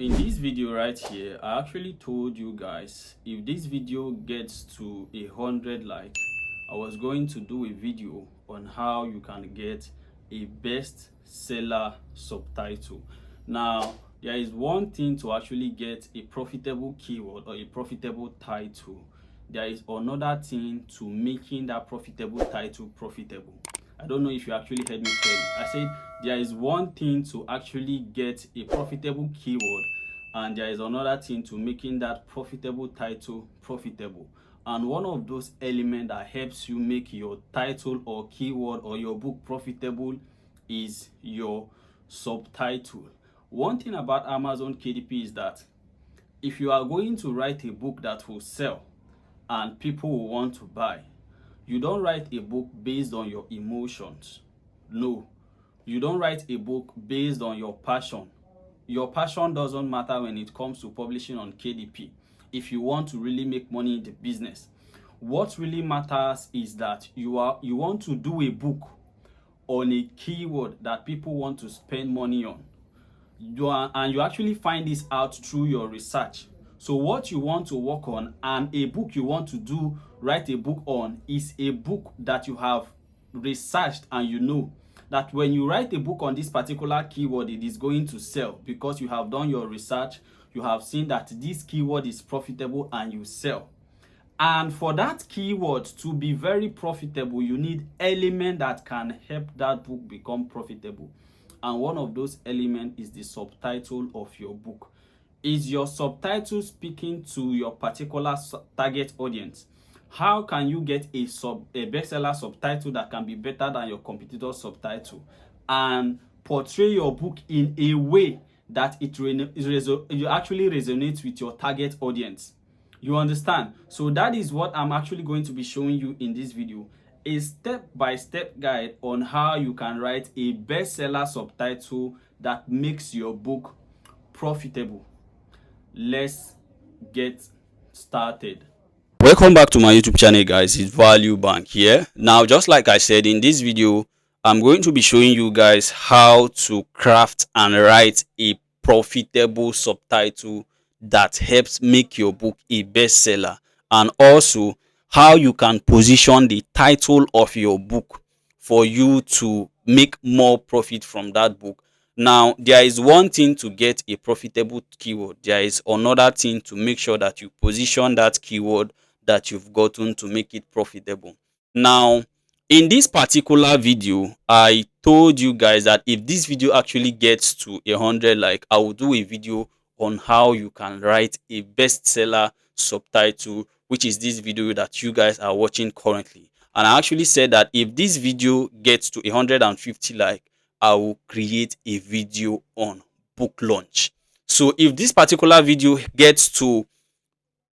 In this video right here, I actually told you guys if this video gets to 100 like, I was going to do a video on how you can get a bestseller subtitle. Now, there is one thing to actually get a profitable keyword or a profitable title. There is another thing to making that profitable title profitable. I don't know if you actually heard me clearly. I said there is one thing to actually get a profitable keyword, and there is another thing to making that profitable title profitable. And one of those elements that helps you make your title or keyword or your book profitable is your subtitle. One thing about Amazon KDP is that if you are going to write a book that will sell and people will want to buy, you don't write a book based on your emotions. No, you don't write a book based on your passion. Your passion doesn't matter when it comes to publishing on KDP if you want to really make money in the business. What really matters is that you want to do a book on a keyword that people want to spend money on. And you actually find this out through your research. So what you want to work on and a book you want to write a book on is a book that you have researched, and you know that when you write a book on this particular keyword, it is going to sell because you have done your research. You have seen that this keyword is profitable and you sell. And for that keyword to be very profitable, you need elements that can help that book become profitable. And one of those elements is the subtitle of your book. Is your subtitle speaking to your particular target audience? How can you get a bestseller subtitle that can be better than your competitor's subtitle and portray your book in a way that it actually resonates with your target audience? You understand? So that is what I'm actually going to be showing you in this video. A step-by-step guide on how you can write a bestseller subtitle that makes your book profitable. Let's get started. Welcome back to my YouTube channel, guys. It's Value Bank here. Now, just like I said in this video, I'm going to be showing you guys how to craft and write a profitable subtitle that helps make your book a bestseller, and also how you can position the title of your book for you to make more profit from that book. Now, there is one thing to get a profitable keyword. There is another thing to make sure that you position that keyword that you've gotten to make it profitable. Now, in this particular video, I told you guys that if this video actually gets to 100 like, I will do a video on how you can write a bestseller subtitle, which is this video that you guys are watching currently. And I actually said that if this video gets to 150 like, I will create a video on book launch. So if this particular video gets to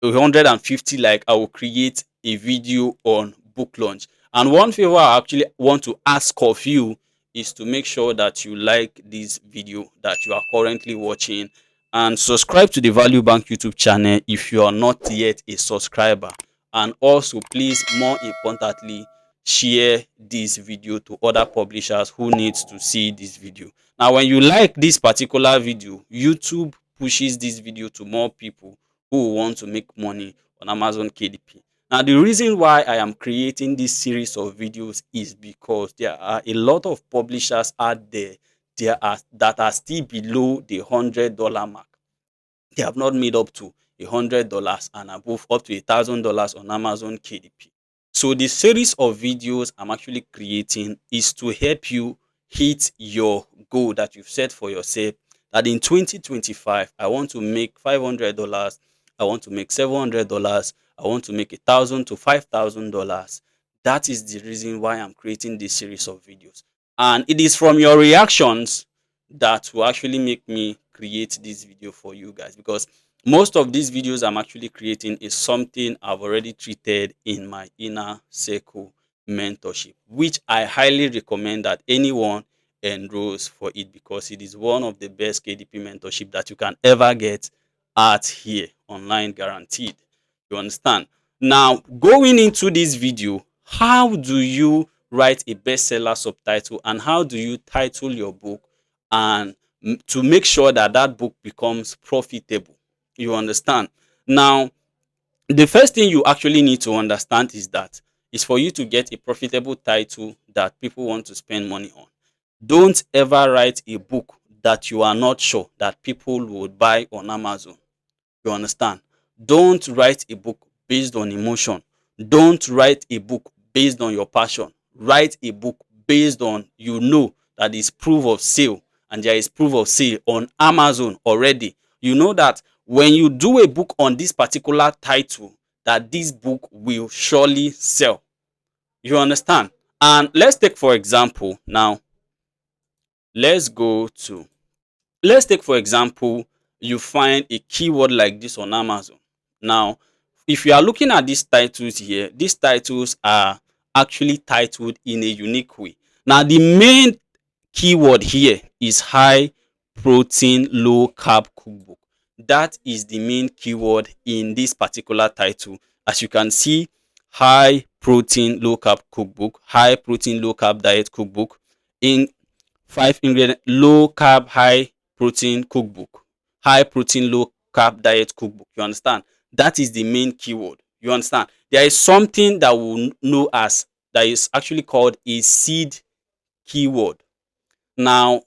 150 like, I will create a video on book launch. And one favor I actually want to ask of you is to make sure that you like this video that you are currently watching, and subscribe to the Value Bank YouTube channel if you are not yet a subscriber. And also, please, more importantly, share this video to other publishers who needs to see this video. Now, when you like this particular video, YouTube pushes this video to more people who want to make money on Amazon KDP. Now, the reason why I am creating this series of videos is because there are a lot of publishers out there that are still below the $100 mark. They have not made up to $100 and above, up to $1,000 on Amazon KDP. So the series of videos I'm actually creating is to help you hit your goal that you've set for yourself, that in 2025 I want to make $500, I want to make $700, I want to make $1,000 to $5,000. That is the reason why I'm creating this series of videos. And it is from your reactions that will actually make me create this video for you guys, because most of these videos I'm actually creating is something I've already treated in my inner circle mentorship, which I highly recommend that anyone enrolls for it, because it is one of the best KDP mentorship that you can ever get at here, online, guaranteed. You understand? Now, going into this video, how do you write a bestseller subtitle and how do you title your book and to make sure that that book becomes profitable. You understand? Now, the first thing you actually need to understand is that is for you to get a profitable title that people want to spend money on. Don't ever write a book that you are not sure that people would buy on Amazon. You understand? Don't write a book based on emotion. Don't write a book based on your passion. Write a book based on that is proof of sale, and there is proof of sale on Amazon already. You know that when you do a book on this particular title, that this book will surely sell. You understand? And let's take for example now, let's go to let's take for example, you find a keyword like this on Amazon. Now, if you are looking at these titles here, these titles are actually titled in a unique way. Now, the main keyword here is high protein, low carb cookbook. That is the main keyword in this particular title. As you can see, high protein, low carb cookbook, high protein, low carb diet cookbook, in 5 ingredient low carb, high protein cookbook, high protein, low carb diet cookbook. You understand? That is the main keyword. You understand? There is something that we know as that is actually called a seed keyword. Now,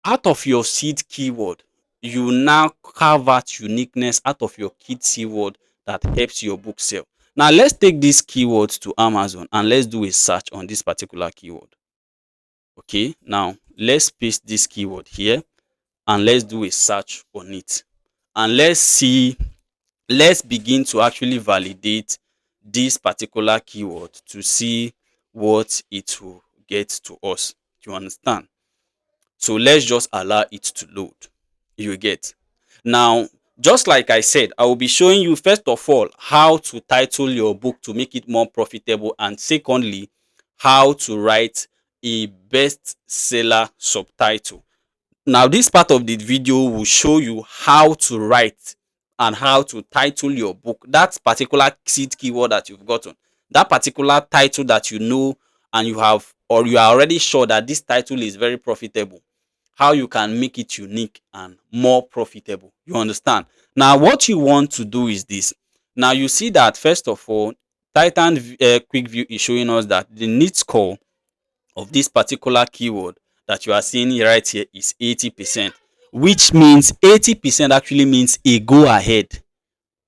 out of your seed keyword, you now carve out uniqueness out of your key keyword that helps your book sell. Now, let's take these keywords to Amazon and let's do a search on this particular keyword. Okay, now let's paste this keyword here and let's do a search on it. And let's begin to actually validate this particular keyword to see what it will get to us. Do you understand? So let's just allow it to load. You get. Now, just like I said, I will be showing you first of all how to title your book to make it more profitable, and secondly, how to write a bestseller subtitle. Now, this part of the video will show you how to write and how to title your book. That particular seed keyword that you've gotten, that particular title that you know and you have, or you are already sure that this title is very profitable, how you can make it unique and more profitable. You understand? Now, what you want to do is this. Now, you see that first of all, Titan Quick View is showing us that the need score of this particular keyword that you are seeing right here is 80%, which means 80% actually means a go ahead.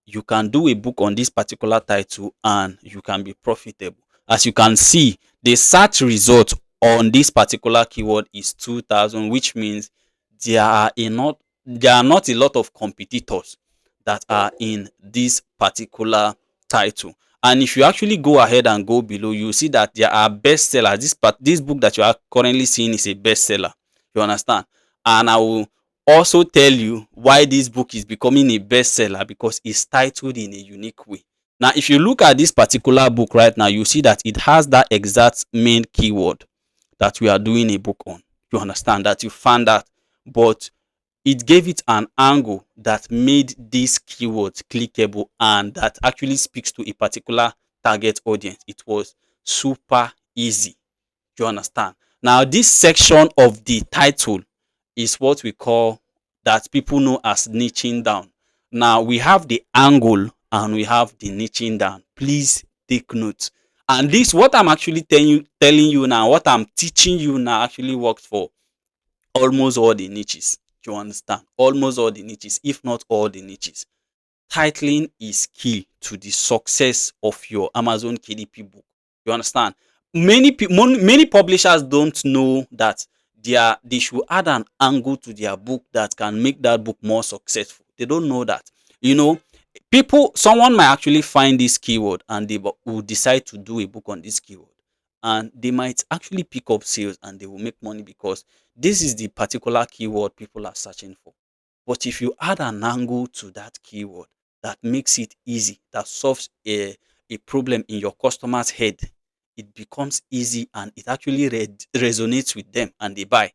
You can do a book on this particular title and you can be profitable. As you can see, the search result on this particular keyword is 2000, which means there are not a lot of competitors that are in this particular title. And if you actually go ahead and go below, you see that there are bestsellers. This book that you are currently seeing is a bestseller. You understand? And I will also tell you why this book is becoming a bestseller, because it's titled in a unique way. Now, if you look at this particular book right now, you see that it has that exact main keyword that we are doing a book on. You understand that you found that, but it gave it an angle that made these keywords clickable and that actually speaks to a particular target audience. It was super easy. You understand? Now, this section of the title is what we call, that people know as niching down. Now, we have the angle and we have the niching down. Please take note. And this, what I'm actually telling you now, what I'm teaching you now, actually works for almost all the niches. You understand? Almost all the niches, if not all the niches. Titling is key to the success of your Amazon KDP book. You understand? Many publishers don't know that they should add an angle to their book that can make that book more successful. They don't know that. You know, someone might actually find this keyword and they will decide to do a book on this keyword, and they might actually pick up sales and they will make money because this is the particular keyword people are searching for. But if you add an angle to that keyword that makes it easy, that solves a problem in your customer's head, it becomes easy and it actually resonates with them and they buy.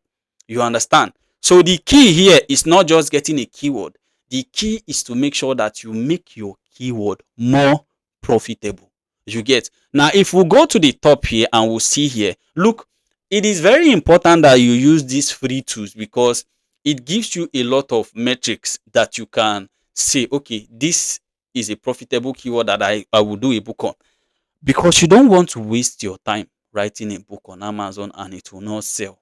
You understand? So the key here is not just getting a keyword. The key is to make sure that you make your keyword more profitable. You get? Now, if we go to the top here and we'll see here, look, it is very important that you use these free tools because it gives you a lot of metrics that you can say, okay, this is a profitable keyword that I will do a book on. Because you don't want to waste your time writing a book on Amazon and it will not sell.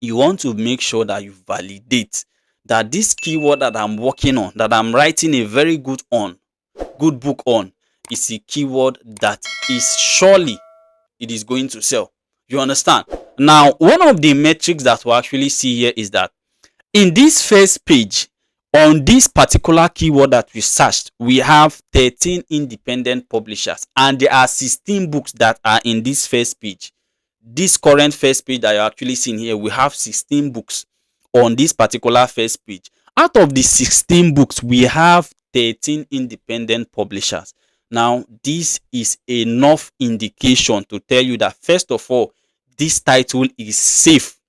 You want to make sure that you validate that this keyword that I'm working on, that I'm writing a very good book on, is a keyword that is surely it is going to sell. You understand? Now, one of the metrics that we'll actually see here is that in this first page, on this particular keyword that we searched, we have 13 independent publishers and there are 16 books that are in this first page. This current first page that you're actually seeing here, we have 16 books on this particular first page. Out of the 16 books, we have 13 independent publishers. Now, this is enough indication to tell you that, first of all, this title is safe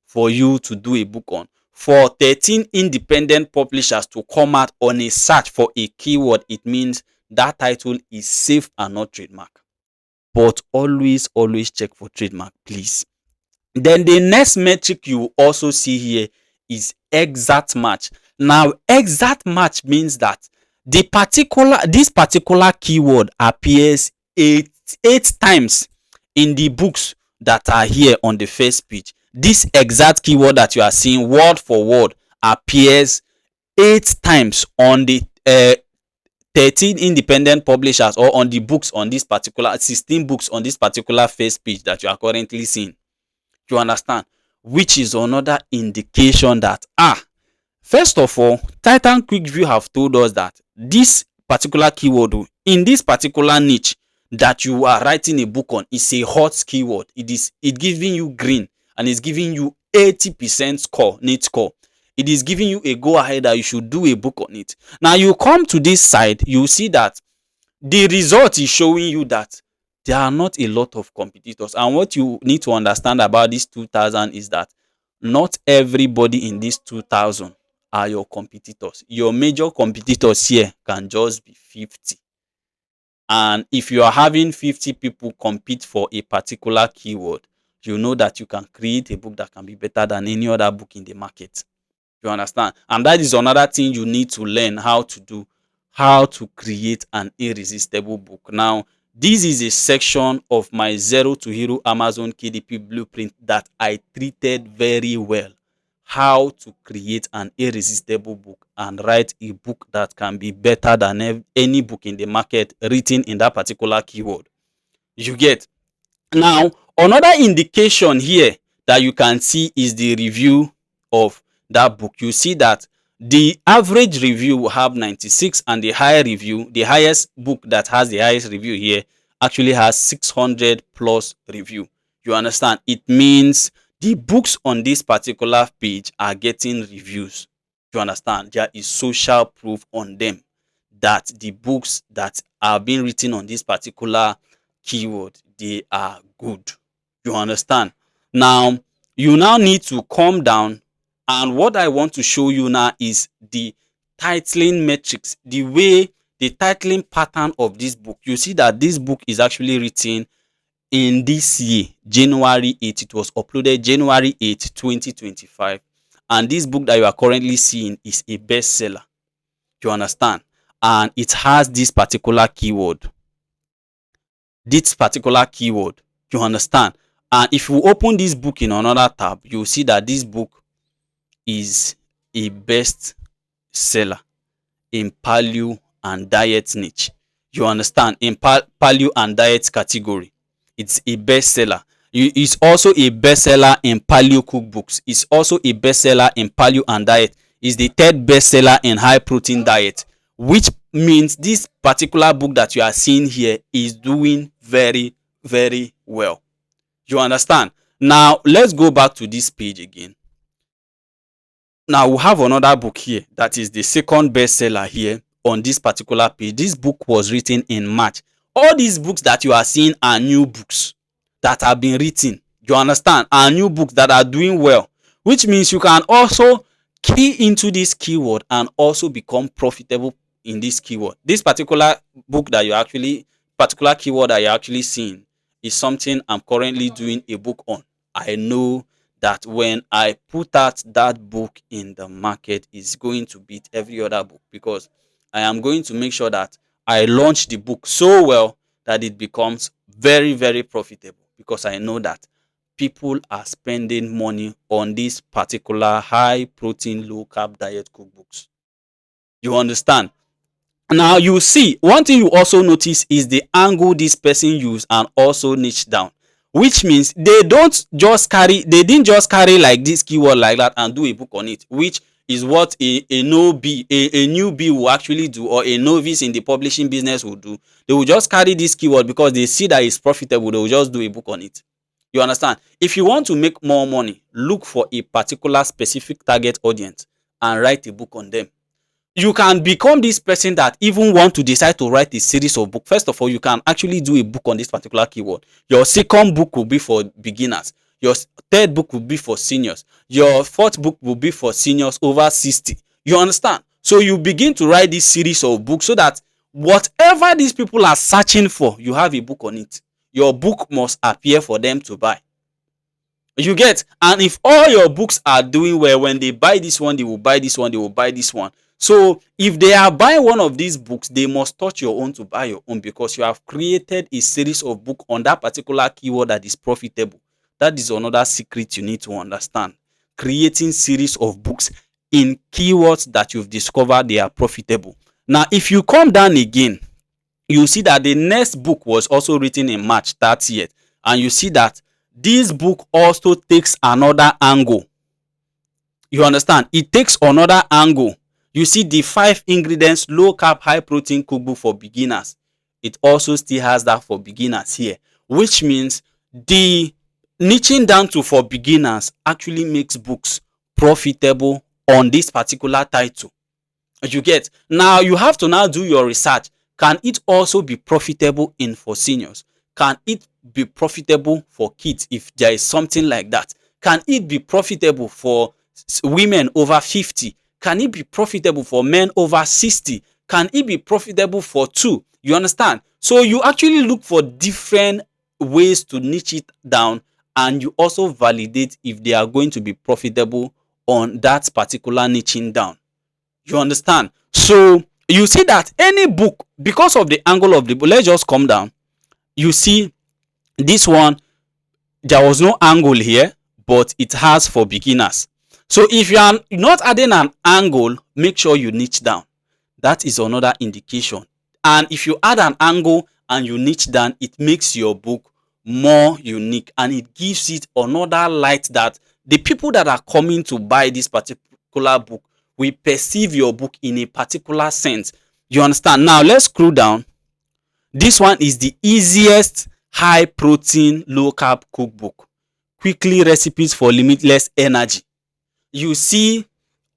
for you to do a book on. For 13 independent publishers to come out on a search for a keyword, it means that title is safe and not trademark. But always check for trademark, please. Then the next metric you also see here is exact match. Now, exact match means that this particular keyword appears eight times in the books that are here on the first page. This exact keyword that you are seeing word for word appears 8 times on the 13 independent publishers, or on the books on this particular 16 books on this particular first page that you are currently seeing. You understand? Which is another indication that first of all, Titan Quick View have told us that this particular keyword in this particular niche that you are writing a book on is a hot keyword. It giving you green and it's giving you 80% score, net score. It is giving you a go ahead that you should do a book on it. Now you come to this side, you see that the result is showing you that there are not a lot of competitors. And what you need to understand about this 2000 is that not everybody in this 2000 are your competitors. Your major competitors here can just be 50. And if you are having 50 people compete for a particular keyword, you know that you can create a book that can be better than any other book in the market. You understand? And that is another thing you need to learn how to do, how to create an irresistible book. Now, this is a section of my Zero to Hero Amazon KDP blueprint that I treated very well. How to create an irresistible book and write a book that can be better than any book in the market written in that particular keyword. You get? Now, another indication here that you can see is the review of that book. You see that the average review will have 96 and the highest book that has the highest review here actually has 600 plus review. You understand? It means the books on this particular page are getting reviews. You understand? There is social proof on them that the books that are being written on this particular keyword, they are good. You understand? Now, you now need to calm down, and what I want to show you now is the titling metrics, the way the titling pattern of this book. You see that this book is actually written in this year, January 8. It was uploaded January 8, 2025. And this book that you are currently seeing is a bestseller. You understand? And it has this particular keyword. You understand? And if you open this book in another tab, you'll see that this book is a best seller in paleo and diet niche. You understand? In paleo and diet category, it's a bestseller. It's also a bestseller in paleo cookbooks. It's also a bestseller in paleo and diet. It's the third bestseller in high protein diet, which means this particular book that you are seeing here is doing very, very well. You understand? Now, let's go back to this page again. Now, we have another book here that is the second bestseller here on this particular page. This book was written in March. All these books that you are seeing are new books that have been written. You understand? Are new books that are doing well, which means you can also key into this keyword and also become profitable in this keyword. This particular keyword that you're actually seeing is something I'm currently doing a book on I know that when I put out that book in the market, it's going to beat every other book, because I am going to make sure that I launch the book so well that it becomes very, very profitable, because I know that people are spending money on this particular high protein, low carb diet cookbooks. You understand? Now you see, one thing you also notice is the angle this person use and also niche down, which means they didn't just carry like this keyword like that and do a book on it, which is what a newbie will actually do, or a novice in the publishing business will do. They will just carry this keyword because they see that it's profitable. They will just do a book on it. You understand? If you want to make more money, look for a particular specific target audience and write a book on them. You can become this person that even want to decide to write a series of books. First of all, you can actually do a book on this particular keyword. Your second book will be for beginners. Your third book will be for seniors. Your fourth book will be for seniors over 60. You understand? So you begin to write this series of books so that whatever these people are searching for, you have a book on it. Your book must appear for them to buy. You get? And if all your books are doing well, when they buy this one, they will buy this one, they will buy this one. So if they are buying one of these books, they must touch your own to buy your own, because you have created a series of books on that particular keyword that is profitable. That is another secret you need to understand. Creating series of books in keywords that you've discovered they are profitable. Now, if you come down again, you see that the next book was also written in March 30th, and you see that this book also takes another angle. You understand? It takes another angle. You see the 5 ingredients low carb high protein cookbook for beginners. It also still has that for beginners here, which means the niching down to for beginners actually makes books profitable on this particular title. You get? Now you have to now do your research. Can it also be profitable in for seniors? Can it be profitable for kids if there is something like that? Can it be profitable for women over 50? Can it be profitable for men over 60? Can it be profitable for two? You understand? So you actually look for different ways to niche it down, and you also validate if they are going to be profitable on that particular niching down. You understand? So you see that any book, because of the angle of the book, let's just come down. You see this one, there was no angle here, but it has for beginners. So if you are not adding an angle, make sure you niche down. That is another indication. And if you add an angle and you niche down, it makes your book more unique, and it gives it another light that the people that are coming to buy this particular book will perceive your book in a particular sense. You understand? Now let's scroll down. This one is the easiest high protein low carb cookbook. Quickly recipes for limitless energy. You see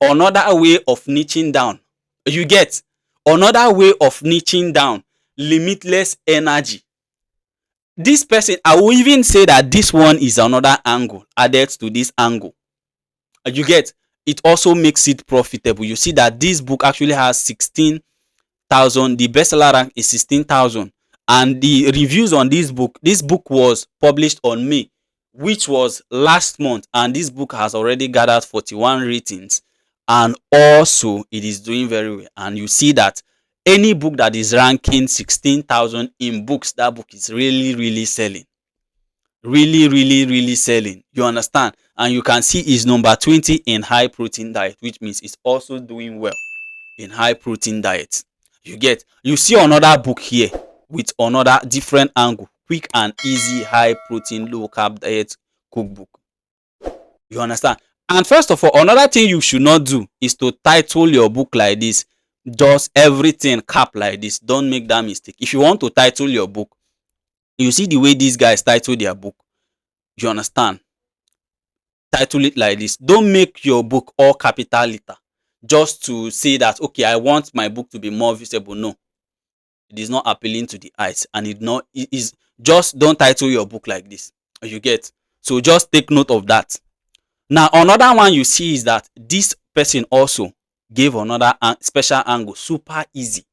another way of niching down. You get? Another way of niching down. Limitless energy. This person, I will even say that this one is another angle added to this angle. You get? It also makes it profitable. You see that this book actually has 16,000. The bestseller rank is 16,000. And the reviews on this book was published on May, which was last month. And this book has already gathered 41 ratings. And also, it is doing very well. And you see that any book that is ranking 16,000 in books, that book is really, really selling. Really, really, really selling. You understand? And you can see it's number 20 in high protein diet, which means it's also doing well in high protein diet. You get? You see another book here with another different angle. Quick and easy high protein low carb diet cookbook. You understand? And first of all, another thing you should not do is to title your book like this. Just everything cap like this. Don't make that mistake. If you want to title your book, you see the way these guys title their book. You understand? Title it like this. Don't make your book all capital letter just to say that, okay, I want my book to be more visible. No, it is not appealing to the eyes, and it is just don't title your book like this. You get? So just take note of that. Now another one you see is that this person also gave another special angle, super easy.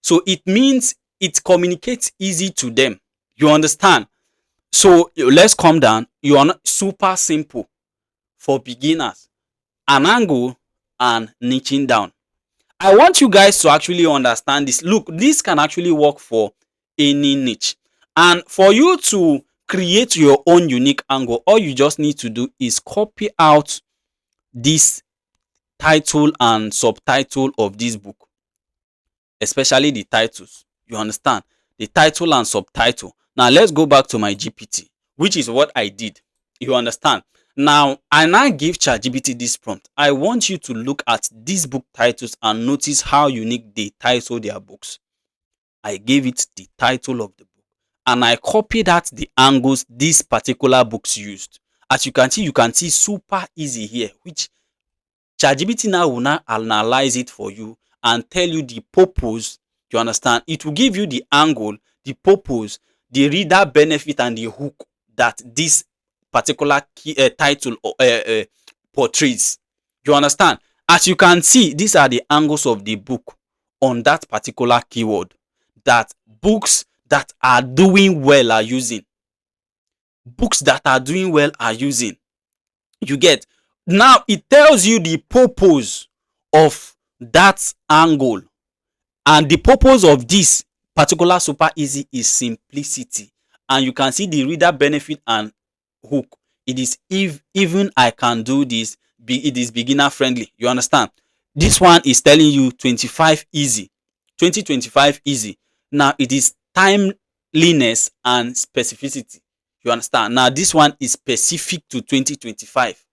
So it means it communicates easy to them. You understand? So let's come down. You are not super simple for beginners. An angle and niching down. I want you guys to actually understand this. Look, this can actually work for any niche. And for you to create your own unique angle, all you just need to do is copy out this title and subtitle of this book, especially the titles. You understand? The title and subtitle. Now let's go back to my GPT, which is what I did. You understand? Now I now give ChatGPT this prompt. I want you to look at these book titles and notice how unique they title their books. I gave it the title of the book and I copied out the angles these particular books used. As you can see super easy here, which ChatGPT now will now analyze it for you and tell you the purpose. You understand? It will give you the angle, the purpose, the reader benefit, and the hook that this particular title portrays. You understand? As you can see, these are the angles of the book on that particular keyword that books that are doing well are using. Books that are doing well are using. You get? Now it tells you the purpose of that angle, and the purpose of this particular super easy is simplicity. And you can see the reader benefit and hook. It is if even I can do this, it is beginner friendly. You understand? This one is telling you 25 easy, 2025 easy. Now it is timeliness and specificity. You understand? Now this one is specific to 2025,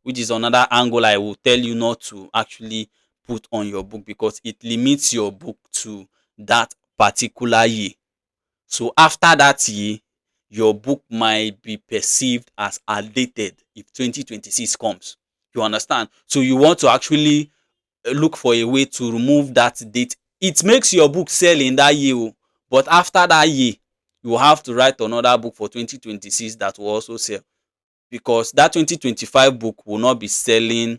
which is another angle I will tell you not to actually put on your book because it limits your book to that particular year. So after that year, your book might be perceived as outdated if 2026 comes. You understand? So you want to actually look for a way to remove that date. It makes your book sell in that year, but after that year, you will have to write another book for 2026 that will also sell, because that 2025 book will not be selling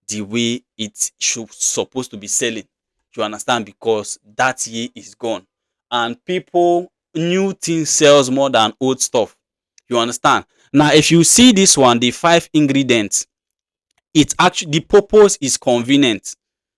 the way it should supposed to be selling. You understand? Because that year is gone, and people, new things sells more than old stuff. You understand? Now if you see this one, the 5 ingredients, it actually, the purpose is convenient.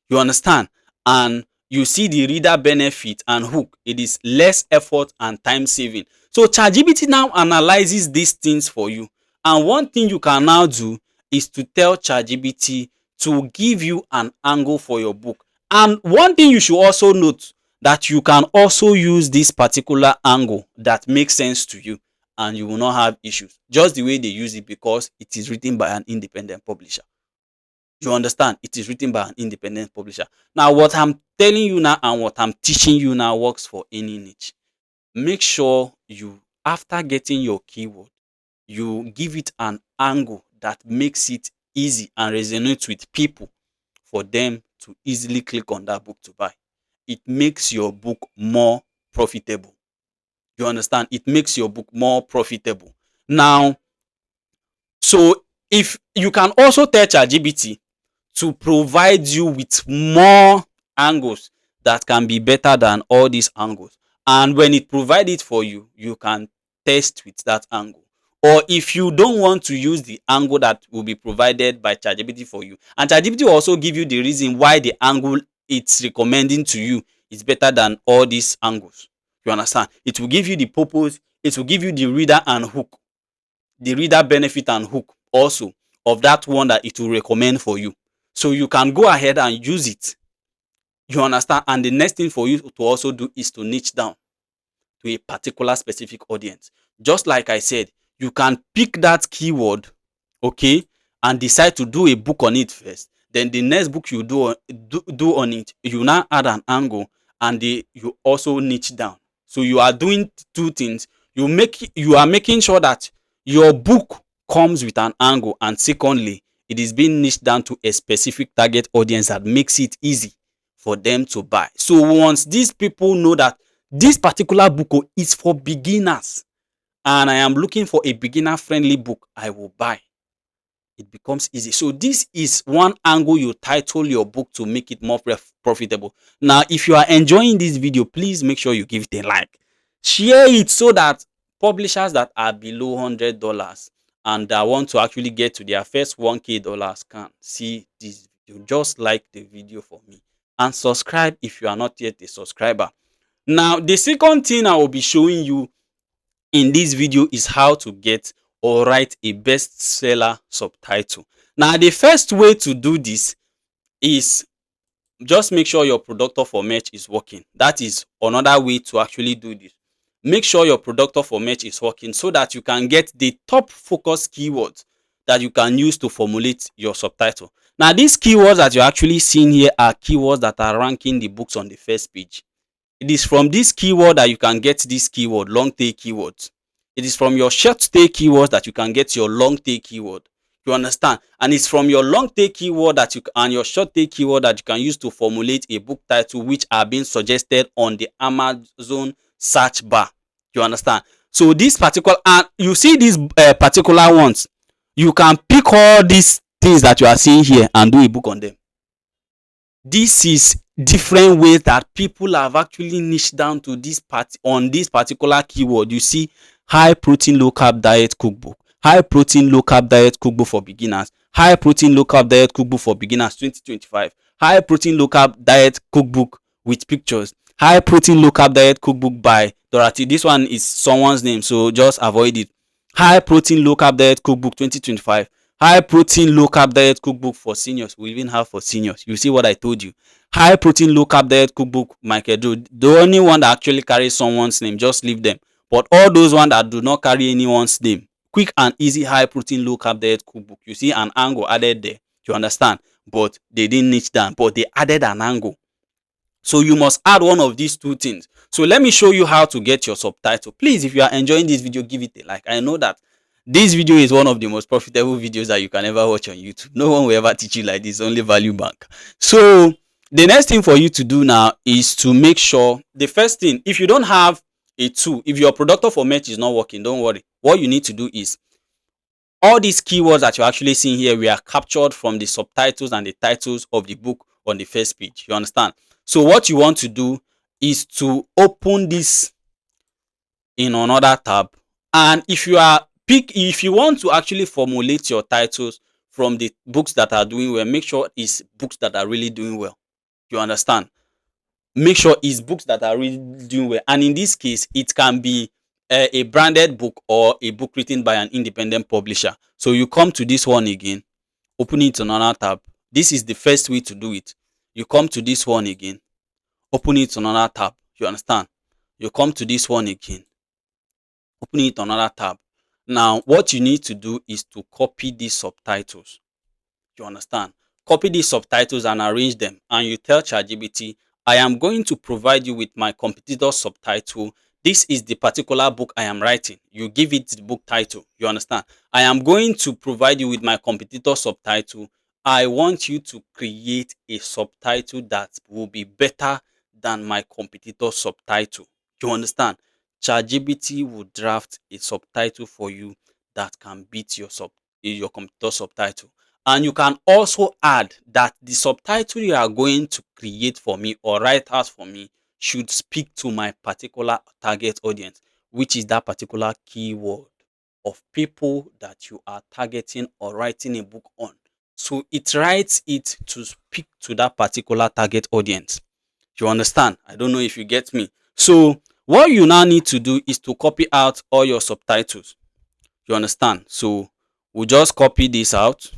You understand? And you see the reader benefit and hook, it is less effort and time saving. So ChatGPT now analyzes these things for you, and one thing you can now do is to tell ChatGPT to give you an angle for your book. And one thing you should also note, that you can also use this particular angle that makes sense to you, and you will not have issues just the way they use it, because it is written by an independent publisher. You understand? It is written by an independent publisher. Now what I'm telling you now and what I'm teaching you now works for any niche. Make sure you, after getting your keyword, you give it an angle that makes it easy and resonates with people for them to easily click on that book to buy. It makes your book more profitable. You understand? It makes your book more profitable. Now, so if you can also tell ChatGPT to provide you with more angles that can be better than all these angles, and when it provide it for you, you can test with that angle. Or if you don't want to use the angle that will be provided by ChatGPT for you, and ChatGPT will also give you the reason why the angle it's recommending to you is better than all these angles. You understand? It will give you the purpose, it will give you the reader and hook, the reader benefit and hook also of that one that it will recommend for you. So you can go ahead and use it. You understand? And the next thing for you to also do is to niche down to a particular specific audience. Just like I said, you can pick that keyword, okay, and decide to do a book on it first. Then the next book you do on it, you now add an angle, and you also niche down. So you are doing two things. You are making sure that your book comes with an angle, and secondly, it is being niched down to a specific target audience that makes it easy for them to buy. So once these people know that this particular book is for beginners and I am looking for a beginner friendly book, I will buy. It becomes easy. So this is one angle you title your book to make it more profitable. Now, if you are enjoying this video, please make sure you give it a like. Share it so that publishers that are below $100 and that want to actually get to their first 1K dollars can see this video. Just like the video for me and subscribe if you are not yet a subscriber. Now, the second thing I will be showing you in this video is how to get or write a bestseller subtitle. Now, the first way to do this is just make sure your productor for merch is working. That is another way to actually do this. Make sure your productor for merch is working so that you can get the top focus keywords that you can use to formulate your subtitle. Now, these keywords that you're actually seeing here are keywords that are ranking the books on the first page. It is from this keyword that you can get this keyword, long tail keywords. It is from your short tail keywords that you can get your long tail keyword. You understand? And it's from your long tail keyword that and your short tail keyword that you can use to formulate a book title which are being suggested on the Amazon search bar. You understand? So this particular, and you see these particular ones, you can pick all these things that you are seeing here and do a book on them. This is different ways that people have actually niched down to this part on this particular keyword. You see, high protein low carb diet cookbook, high protein low carb diet cookbook for beginners, high protein low carb diet cookbook for beginners 2025, high protein low carb diet cookbook with pictures, high protein low carb diet cookbook by Dorothy. This one is someone's name, so just avoid it. High protein low carb diet cookbook 2025, high protein low carb diet cookbook for seniors. We even have for seniors. You see what I told you. High protein low carb diet cookbook Michael Joe. The only one that actually carries someone's name, just leave them. But all those ones that do not carry anyone's name, quick and easy high protein low carb diet cookbook. You see an angle added there. You understand? But they didn't niche down, but they added an angle. So you must add one of these two things. So let me show you how to get your subtitle. Please, if you are enjoying this video, give it a like. I know that this video is one of the most profitable videos that you can ever watch on YouTube. No one will ever teach you like this, only VALUEBANK. So the next thing for you to do now is to make sure, the first thing, if you don't have a tool, if your productor for merch is not working, don't worry. What you need to do is, all these keywords that you're actually seeing here, we are captured from the subtitles and the titles of the book on the first page. You understand? So what you want to do is to open this in another tab, and if you want to actually formulate your titles from the books that are doing well, make sure it's books that are really doing well. You understand? Make sure it's books that are really doing well, and in this case it can be a branded book or a book written by an independent publisher. So you come to this one again, open it in another tab. This is the first way to do it. You come to this one again, open it in another tab. You understand? You come to this one again, open it on another tab. Now what you need to do is to copy these subtitles. You understand? Copy these subtitles and arrange them, and you tell ChatGPT, I am going to provide you with my competitor subtitle. This is the particular book I am writing. You give it the book title. You understand? I am going to provide you with my competitor subtitle. I want you to create a subtitle that will be better than my competitor subtitle. You understand? ChatGPT will draft a subtitle for you that can beat your competitor subtitle. And you can also add that the subtitle you are going to create for me or write out for me should speak to my particular target audience, which is that particular keyword of people that you are targeting or writing a book on. So it writes it to speak to that particular target audience. You understand? I don't know if you get me. So what you now need to do is to copy out all your subtitles. You understand? So we'll just copy this out.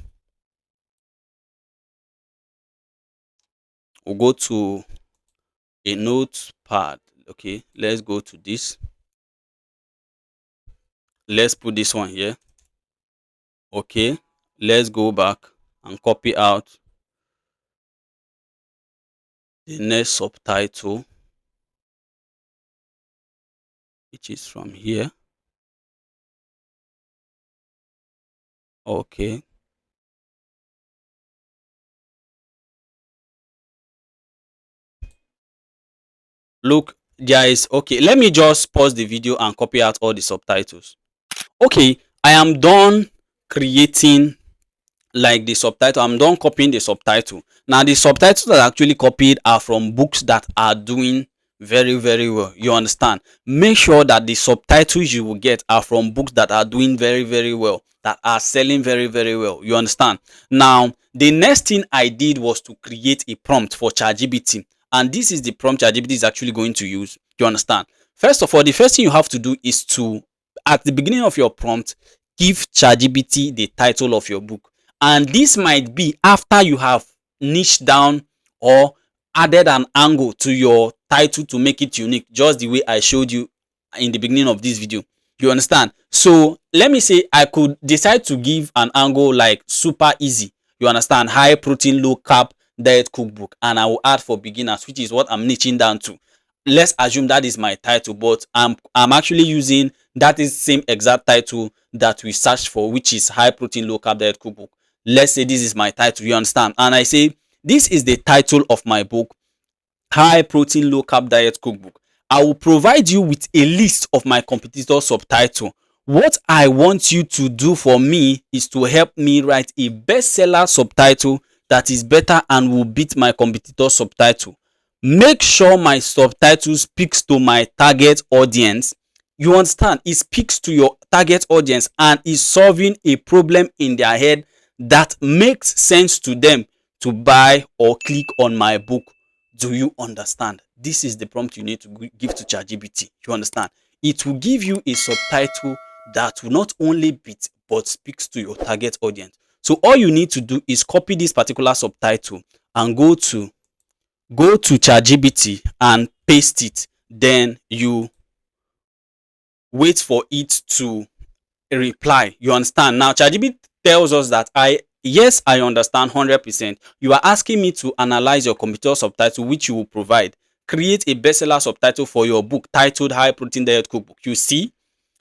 We'll go to a notepad. Okay, let's go to this. Let's put this one here. Okay, let's go back and copy out the next subtitle, which is from here. Okay, look, there is, okay, let me just pause the video and copy out all the subtitles. Okay, I am done creating like the subtitle. I'm done copying the subtitle. Now the subtitles that I actually copied are from books that are doing very, very well. You understand? Make sure that the subtitles you will get are from books that are doing very, very well, that are selling very, very well. You understand? Now, the next thing I did was to create a prompt for ChatGPT, and this is the prompt ChatGPT is actually going to use. You understand? First of all, the first thing you have to do is to, at the beginning of your prompt, give ChatGPT the title of your book, and this might be after you have niched down or added an angle to your title to make it unique, just the way I showed you in the beginning of this video. You understand? So let me say I could decide to give an angle like super easy. You understand? High protein, low carb diet cookbook, and I will add for beginners, which is what I'm niching down to. Let's assume that is my title, but I'm actually using that is same exact title that we searched for, which is high protein, low carb diet cookbook. Let's say this is my title. You understand? And I say this is the title of my book, high protein low carb diet cookbook. I will provide you with a list of my competitor subtitle. What I want you to do for me is to help me write a bestseller subtitle that is better and will beat my competitor subtitle. Make sure my subtitle speaks to my target audience. You understand? It speaks to your target audience and is solving a problem in their head that makes sense to them to buy or click on my book. Do you understand? This is the prompt you need to give to ChatGPT. You understand? It will give you a subtitle that will not only beat but speaks to your target audience. So all you need to do is copy this particular subtitle and go to ChatGPT and paste it. Then you wait for it to reply. You understand? Now ChatGPT tells us that yes, I understand 100%. You are asking me to analyze your computer subtitle, which you will provide. Create a bestseller subtitle for your book titled High Protein Diet Cookbook. You see?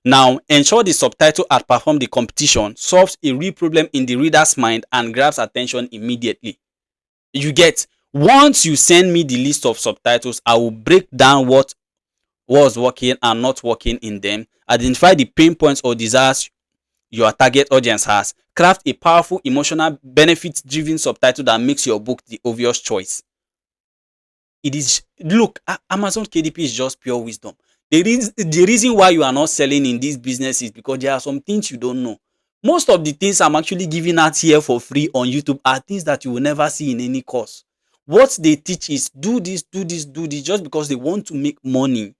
Now, ensure the subtitle outperforms the competition, solves a real problem in the reader's mind, and grabs attention immediately. You get? Once you send me the list of subtitles, I will break down what was working and not working in them, identify the pain points or desires your target audience has, craft a powerful, emotional, benefit-driven subtitle that makes your book the obvious choice. It is, look, Amazon KDP is just pure wisdom. The reason why you are not selling in this business is because there are some things you don't know. Most of the things I'm actually giving out here for free on YouTube are things that you will never see in any course. What they teach is do this, do this, do this, just because they want to make money.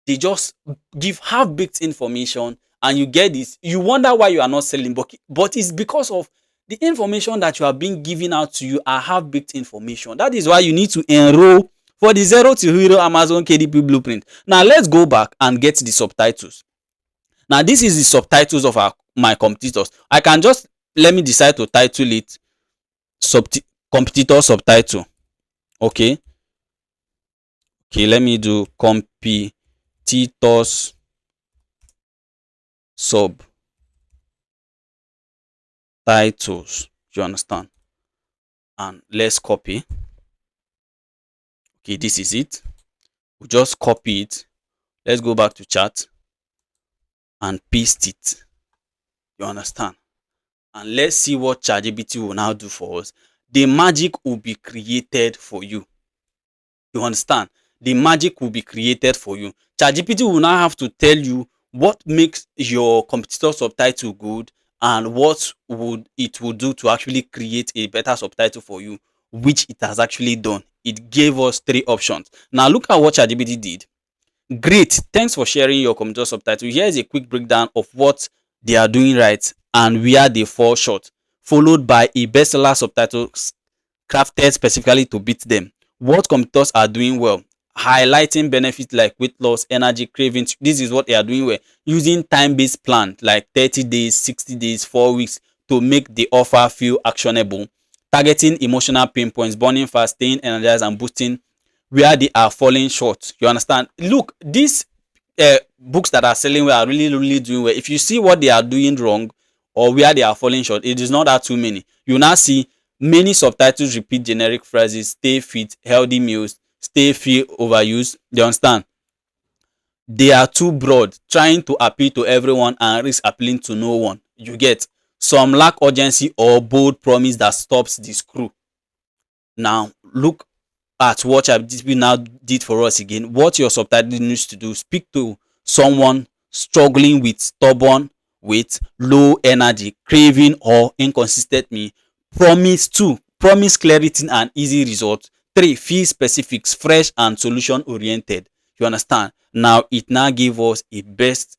They just give half-baked information and you get this. You wonder why you are not selling, but it's because of the information that you are being given out to you are half-baked information. That is why you need to enroll for the Zero to Hero Amazon KDP blueprint. Now let's go back and get the subtitles. Now this is the subtitles of my competitors. I can just, let me decide to title it competitor subtitle. Okay, let me do competitors subtitles. You understand? And let's copy. Okay, this is it. We'll just copy it. Let's go back to chat and paste it. You understand? And let's see what ChatGPT will now do for us. The magic will be created for you. You understand? The magic will be created for you. ChatGPT will now have to tell you what makes your competitor subtitle good and what would it will do to actually create a better subtitle for you, which it has actually done. It gave us 3 options. Now look at what ChatGPT did. Great, thanks for sharing your competitor subtitle. Here is a quick breakdown of what they are doing right and where they fall short, followed by a bestseller subtitle crafted specifically to beat them. What competitors are doing well, highlighting benefits like weight loss, energy, cravings. This is what they are doing well. Using time-based plan like 30 days, 60 days, 4 weeks to make the offer feel actionable. Targeting emotional pain points, burning fast, staying energized, and boosting where they are falling short. You understand? Look, these books that are selling well are really, really doing well. If you see what they are doing wrong or where they are falling short, it is not that too many. You now see many subtitles repeat generic phrases: stay fit, healthy meals, stay fit, overuse. You understand? They are too broad, trying to appeal to everyone and risk appealing to no one. You get? Some lack urgency or bold promise that stops the screw. Now look at what ChatGPT now did for us again. What your subtitle needs to do: speak to someone struggling with stubborn weight, low energy, craving, or inconsistent me. Promise 2, promise clarity and easy results. 3, feel specifics, fresh and solution oriented. You understand? Now it now give us a best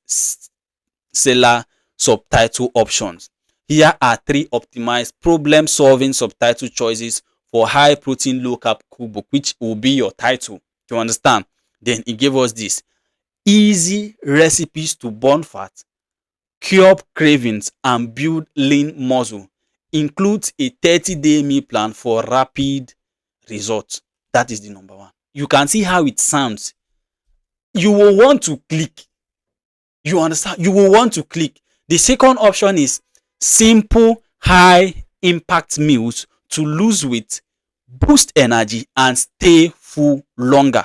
seller subtitle options. Here are 3 optimized problem solving subtitle choices for high protein low carb cookbook, which will be your title. You understand? Then e gave us this: easy recipes to burn fat, cure cravings and build lean muscle. Includes a 30-day meal plan for rapid results. That is the number 1. You can see how it sounds. You will want to click. You understand? You will want to click. The second option is simple high impact meals to lose weight, boost energy and stay full longer.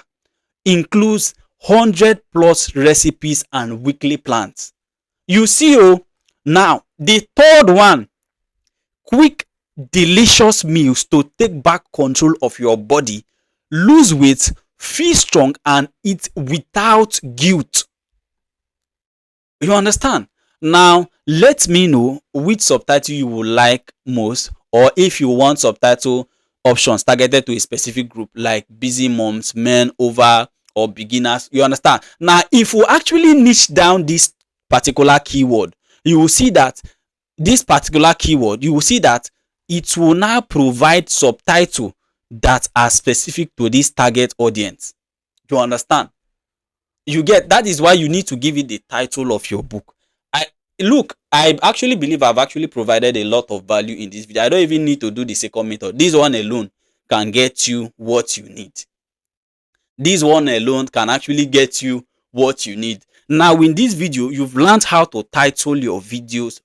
Includes 100 plus recipes and weekly plans. You see now the third one: quick delicious meals to take back control of your body, lose weight, feel strong and eat without guilt. You understand? Now let me know which subtitle you would like most, or if you want subtitle options targeted to a specific group like busy moms, men over or beginners. You understand? Now if you actually niche down this particular keyword, you will see that it will now provide subtitle that are specific to this target audience. You understand? You get? That is why you need to give it the title of your book. I actually believe I've actually provided a lot of value in this video. I don't even need to do the second method. This one alone can get you what you need. This one alone can actually get you what you need. Now in this video, you've learned how to title your videos,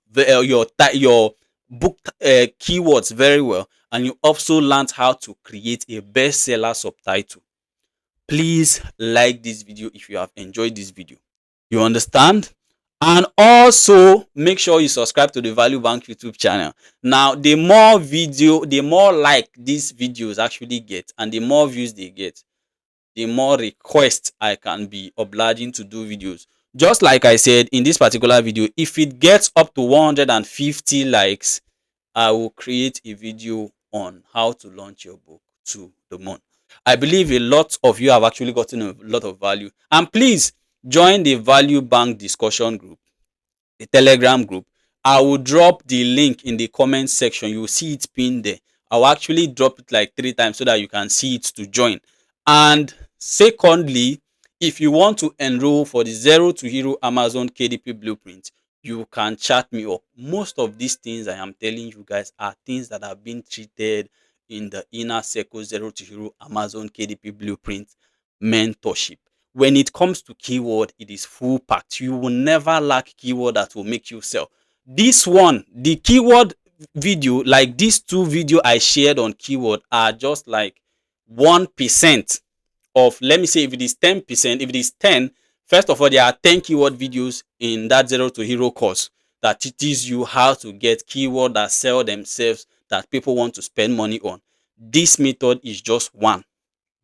your book keywords very well, and you also learned how to create a bestseller subtitle. Please like this video if you have enjoyed this video. You understand? And also make sure you subscribe to the VALUEBANK YouTube channel. Now the more like these videos actually get and the more views they get, the more requests I can be obliging to do videos. Just like I said in this particular video, if it gets up to 150 likes, I will create a video on how to launch your book to the moon. I believe a lot of you have actually gotten a lot of value. And please join the VALUEBANK discussion group, the Telegram group. I will drop the link in the comment section. You will see it pinned there. I will actually drop it like 3 times so that you can see it to join. And secondly, if you want to enroll for the Zero to Hero Amazon KDP blueprint, you can chat me up. Most of these things I am telling you guys are things that have been treated in the Inner Circle Zero to Hero Amazon KDP blueprint mentorship. When it comes to keyword, it is full packed. You will never lack keyword that will make you sell. This one, the keyword video, like these 2 video I shared on keyword, are just like 1% of, let me say, if it is 10%, if it is 10, first of all, there are 10 keyword videos in that Zero to Hero course that teaches you how to get keyword that sell themselves, that people want to spend money on. This method is just one.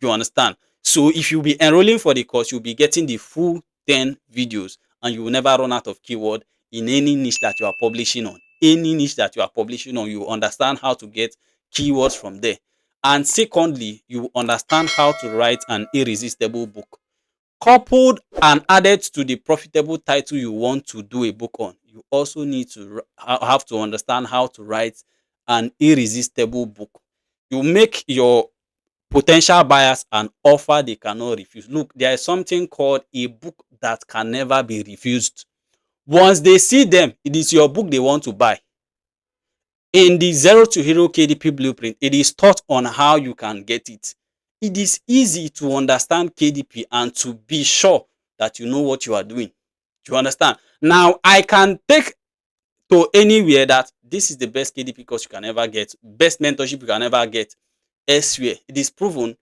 You understand? So if you be enrolling for the course, you'll be getting the full 10 videos and you will never run out of keyword in any niche that you are publishing on. Any niche that you are publishing on, you understand how to get keywords from there. And secondly, you understand how to write an irresistible book. Coupled and added to the profitable title you want to do a book on, you also need to have to understand how to write an irresistible book. You make your potential buyers an offer they cannot refuse. Look, there is something called a book that can never be refused. Once they see them, it is your book they want to buy. In the Zero to Hero KDP blueprint, it is taught on how you can get it. It is easy to understand KDP and to be sure that you know what you are doing. Do you understand? Now, I can take to anywhere that this is the best KDP course you can ever get, best mentorship you can ever get elsewhere. It is proven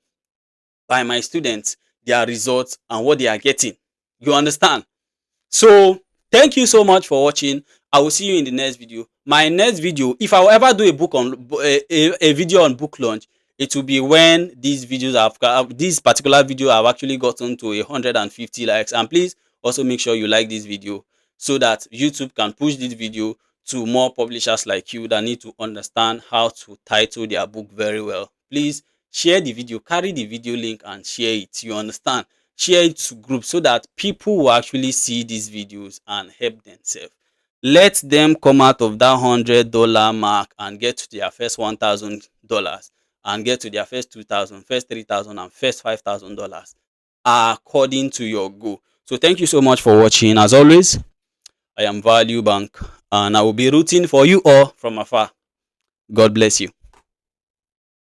by my students, their results and what they are getting. You understand? So thank you so much for watching. I will see you in the next video. My next video, if I will ever do a book on a video on book launch, It will be when these videos have this particular video have actually gotten to 150 likes. And please also make sure you like this video so that YouTube can push this video to more publishers like you that need to understand how to title their book very well. Please share the video, carry the video link and share it. You understand? Share it to groups so that people will actually see these videos and help themselves. Let them come out of that $100 mark and get to their first $1,000 and get to their first 2,000, first 3,000 and first $5,000 according to your goal. So thank you so much for watching. As always, I am Value Bank and I will be rooting for you all from afar. God bless you.